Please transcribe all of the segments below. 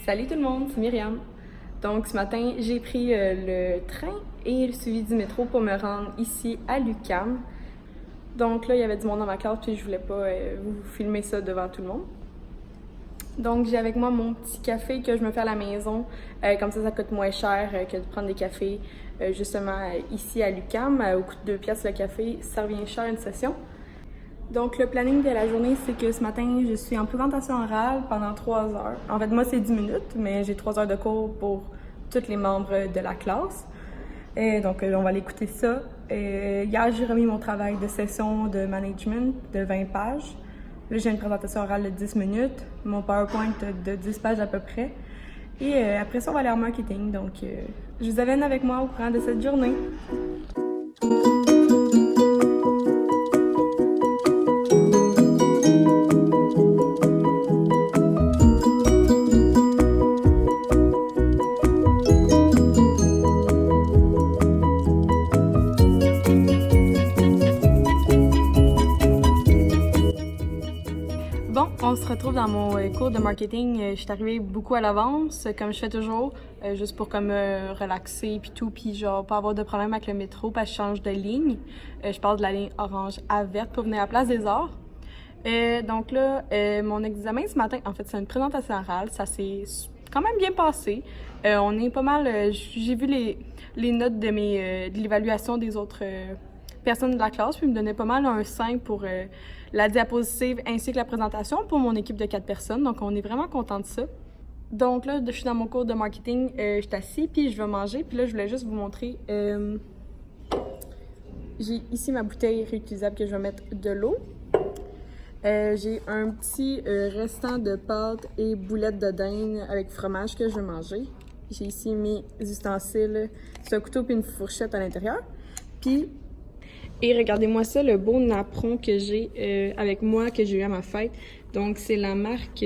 Salut tout le monde, c'est Myriam. Donc ce matin, j'ai pris le train et le suivi du métro pour me rendre ici à l'UQAM. Donc là, il y avait du monde dans ma classe puis je voulais pas vous filmer ça devant tout le monde. Donc j'ai avec moi mon petit café que je me fais à la maison. Comme ça coûte moins cher que de prendre des cafés justement ici à l'UQAM. Au coût de 2 piastres le café, ça revient cher une session. Donc, le planning de la journée, c'est que ce matin, je suis en présentation orale pendant 3 heures. En fait, moi, c'est 10 minutes, mais j'ai 3 heures de cours pour tous les membres de la classe. Donc, on va aller écouter ça. Hier, j'ai remis mon travail de session de management de 20 pages. Là, j'ai une présentation orale de 10 minutes, mon PowerPoint de 10 pages à peu près. Et après ça, on va aller en marketing. Donc, je vous amène avec moi au courant de cette journée. Bon, on se retrouve dans mon cours de marketing. Je suis arrivée beaucoup à l'avance, comme je fais toujours, juste pour comme relaxer puis tout, puis genre pas avoir de problème avec le métro parce que je change de ligne. Je parle de la ligne orange à verte pour venir à la Place des Arts. Donc là, mon examen ce matin, en fait, c'est une présentation orale. Ça s'est quand même bien passé. On est pas mal. J'ai vu les notes de l'évaluation des autres personnes de la classe, puis ils me donnaient pas mal un 5 pour la diapositive ainsi que la présentation pour mon équipe de 4 personnes. Donc, on est vraiment content de ça. Donc là, je suis dans mon cours de marketing, je suis assise, puis je vais manger. Puis là, je voulais juste vous montrer. J'ai ici ma bouteille réutilisable que je vais mettre de l'eau. J'ai un petit restant de pâtes et boulettes de dinde avec fromage que je vais manger. J'ai ici mes ustensiles, c'est un couteau puis une fourchette à l'intérieur. Puis, et regardez-moi ça, le beau napperon que j'ai avec moi, que j'ai eu à ma fête. Donc, c'est la marque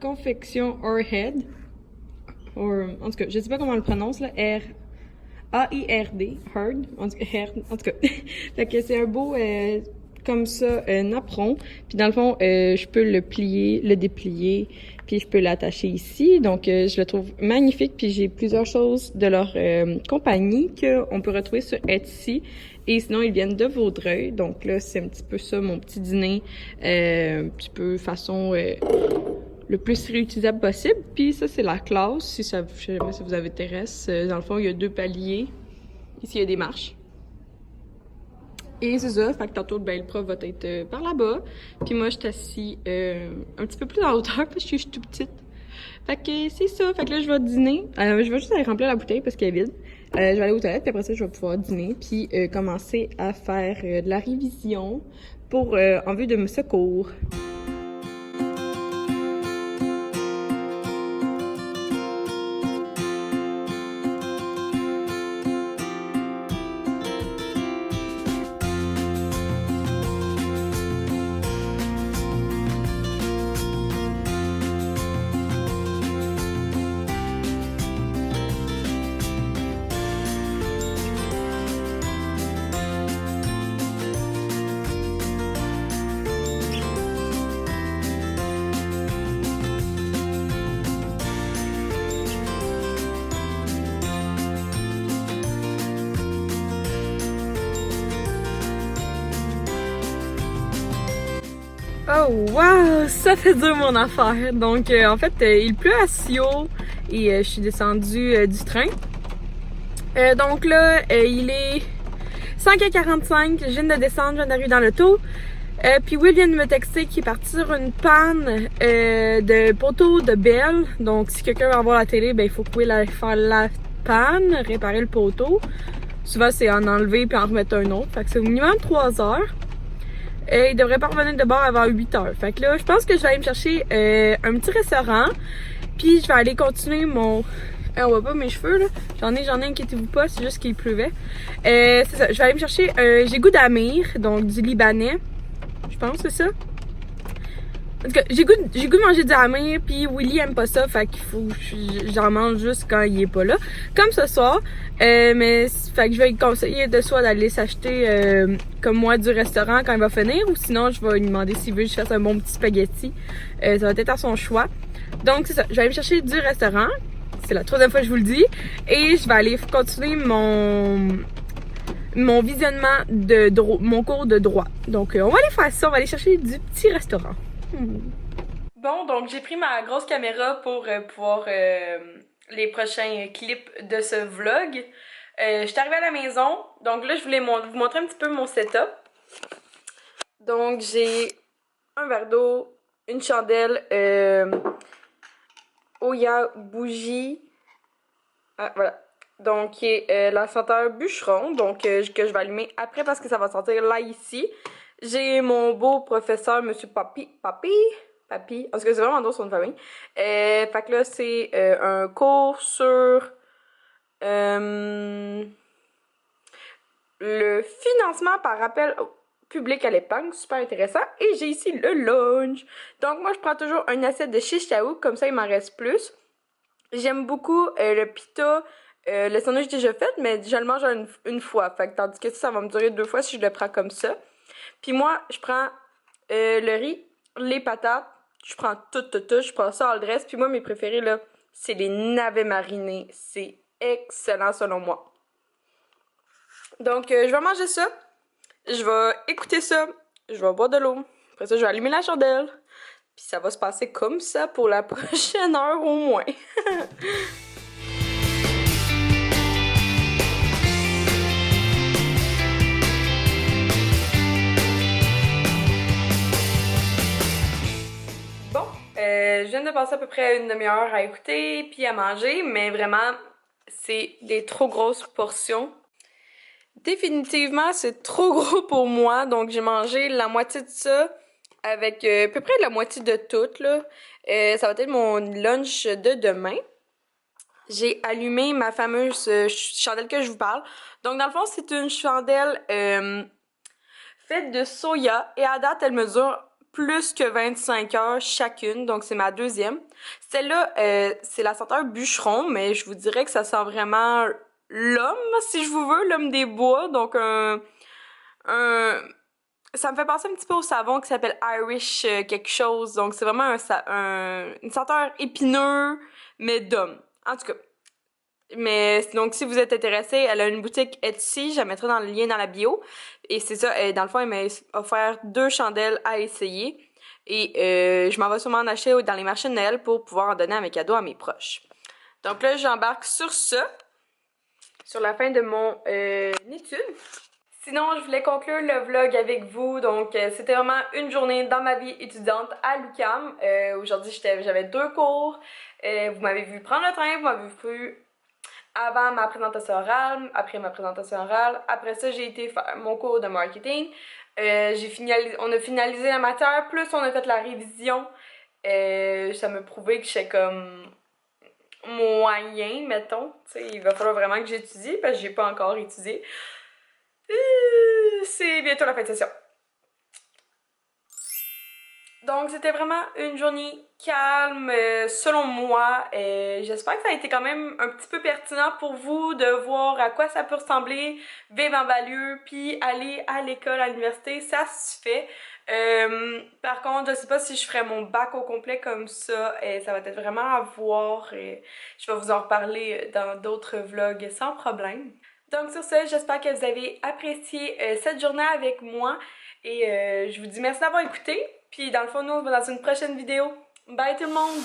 Confection Orhead. En tout cas, je sais pas comment on le prononce, là. A-I-R-D. Hard. En tout cas. Fait que c'est un beau, comme ça, napperon. Puis dans le fond, je peux le plier, le déplier, puis je peux l'attacher ici. Donc, je le trouve magnifique. Puis j'ai plusieurs choses de leur compagnie qu'on peut retrouver sur Etsy. Et sinon, ils viennent de Vaudreuil. Donc là, c'est un petit peu ça, mon petit dîner. Un petit peu façon le plus réutilisable possible. Puis ça, c'est la classe, si ça vous intéresse. Dans le fond, il y a 2 paliers. Ici, il y a des marches. Et c'est ça, fait que tantôt, ben, le prof va être par là-bas. Puis moi, je suis assise un petit peu plus en hauteur parce que je suis toute petite. Fait que c'est ça, fait que là, je vais dîner. Je vais juste aller remplir la bouteille parce qu'elle est vide. Je vais aller aux toilettes, puis après ça, je vais pouvoir dîner. Puis commencer à faire de la révision pour en vue de me secours. Oh wow, ça fait dur mon affaire. Donc en fait, il pleut à Sio et je suis descendue du train. Donc là, il est 5h45, je viens de descendre, je viens d'arriver dans l'auto. Puis Will vient de me texter qu'il est parti sur une panne de poteau de Bell. Donc si quelqu'un va voir la télé, ben il faut que Will aille faire la panne, réparer le poteau. Souvent c'est en enlever puis en remettre un autre. Fait que c'est au minimum 3 heures. Il devrait pas revenir de bord avant 8 heures. Fait que là, je pense que je vais aller me chercher un petit restaurant. Puis je vais aller continuer mon... on voit pas mes cheveux là. J'en ai, inquiétez-vous pas, c'est juste qu'il pleuvait. C'est ça, je vais aller me chercher j'ai goût d'amir, donc du libanais. Je pense c'est ça. En tout cas, j'ai goût de manger du hammer, puis Willy aime pas ça, fait qu'il faut que j'en mange juste quand il est pas là. Comme ce soir, mais fait que je vais lui conseiller de soit d'aller s'acheter comme moi du restaurant quand il va finir, ou sinon je vais lui demander s'il veut que je fasse un bon petit spaghetti. Ça va être à son choix. Donc c'est ça, je vais aller me chercher du restaurant. C'est la troisième fois que je vous le dis. Et je vais aller continuer mon visionnement de mon cours de droit. Donc on va aller faire ça, on va aller chercher du petit restaurant. Bon, donc j'ai pris ma grosse caméra pour pouvoir les prochains clips de ce vlog. Je suis arrivée à la maison, donc là je voulais vous montrer un petit peu mon setup. Donc j'ai un verre d'eau, une chandelle, Oya bougie, ah, voilà. Donc qui est la senteur bûcheron, donc que je vais allumer après parce que ça va sentir là ici. J'ai mon beau professeur, Monsieur Papi, en tout cas c'est vraiment drôle son famille. Fait que là c'est un cours sur le financement par appel public à l'épargne, super intéressant. Et j'ai ici le lunch. Donc moi je prends toujours une assiette de shish taouk, comme ça il m'en reste plus. J'aime beaucoup le pita. Le sandwich déjà fait, mais je le mange une fois. Fait que, tandis que ça va me durer 2 fois si je le prends comme ça. Puis moi, je prends le riz, les patates, je prends tout, je prends ça en dress. Puis moi, mes préférés, là, c'est les navets marinés. C'est excellent selon moi. Donc, je vais manger ça. Je vais écouter ça. Je vais boire de l'eau. Après ça, je vais allumer la chandelle. Puis ça va se passer comme ça pour la prochaine heure au moins. Je viens de passer à peu près une demi-heure à écouter puis à manger, mais vraiment, c'est des trop grosses portions. Définitivement, c'est trop gros pour moi, donc j'ai mangé la moitié de ça avec à peu près la moitié de tout, là. Ça va être mon lunch de demain. J'ai allumé ma fameuse chandelle que je vous parle. Donc, dans le fond, c'est une chandelle faite de soya et à date, elle mesure plus que 25 heures chacune, donc c'est ma deuxième. Celle-là, c'est la senteur bûcheron, mais je vous dirais que ça sent vraiment l'homme, si je vous veux, l'homme des bois, donc ça me fait penser un petit peu au savon qui s'appelle Irish quelque chose, donc c'est vraiment une senteur épineux, mais d'homme, en tout cas. Mais donc si vous êtes intéressé, elle a une boutique Etsy, je la mettrai dans le lien dans la bio. Et c'est ça, dans le fond, elle m'a offert 2 chandelles à essayer. Et je m'en vais sûrement en acheter dans les marchés de Noël pour pouvoir en donner à mes cadeaux à mes proches. Donc là, j'embarque sur ça, sur la fin de mon étude. Sinon, je voulais conclure le vlog avec vous. Donc, c'était vraiment une journée dans ma vie étudiante à l'UQAM. Aujourd'hui, j'avais 2 cours. Vous m'avez vu prendre le train, vous m'avez vu avant ma présentation orale, après ma présentation orale. Après ça, j'ai été faire mon cours de marketing. On a finalisé la matière, plus on a fait la révision. Ça m'a prouvé que j'étais comme moyen, mettons. T'sais, il va falloir vraiment que j'étudie parce que j'ai pas encore étudié. C'est bientôt la fin de session. Donc, c'était vraiment une journée calme, selon moi. J'espère que ça a été quand même un petit peu pertinent pour vous de voir à quoi ça peut ressembler, vivre en banlieue, puis aller à l'école, à l'université. Ça se fait. Par contre, je sais pas si je ferai mon bac au complet comme ça. Ça va être vraiment à voir. Je vais vous en reparler dans d'autres vlogs sans problème. Donc, sur ce, j'espère que vous avez apprécié cette journée avec moi. Et je vous dis merci d'avoir écouté. Puis dans le fond, nous on se voit dans une prochaine vidéo. Bye tout le monde!